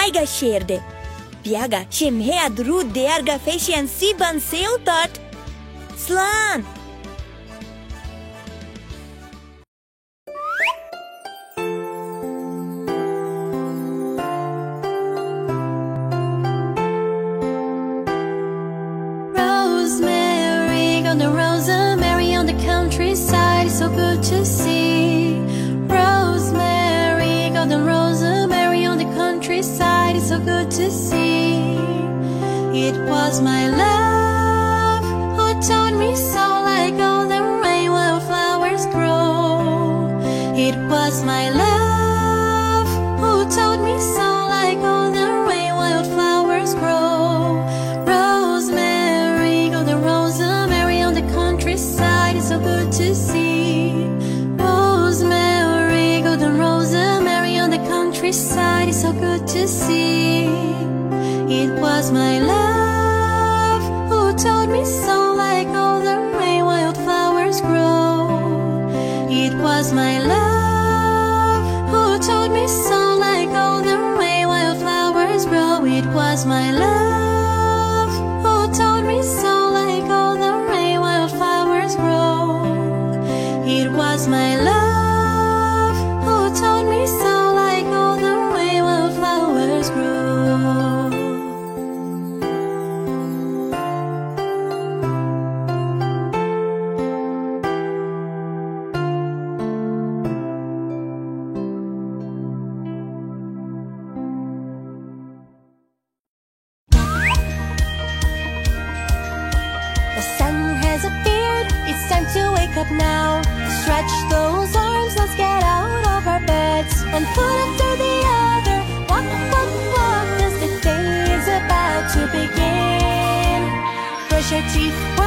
aiga sheerde. Biaga shimhea drud de arga fashion siban seutart. Slan. Rosemary on the countryside, so good to see. Rosemary, golden rosemary on the countryside, it's so good to see. It was my love who taught me so, like golden rain while flowers grow. It was my love who taught me so, like golden rain while flowers grow. Rosemary, golden rosemary on the countryside, it's so good to see. Rosemary, golden rosemary on the countryside, it's so good to see. It was my love who taught me so, like golden rain while flowers grow. It was my love who taught me so, like golden rain while flowers grow. It was my love who taught me so, like golden rain while flowers grow. It was my love who taught me so, like golden rain while flowers grow. The sun has appeared, it's time to wake up now. Stretch those arms, let's get out of our beds. One foot after the other, walk, walk, walk, as the day is about to begin. Brush your teeth.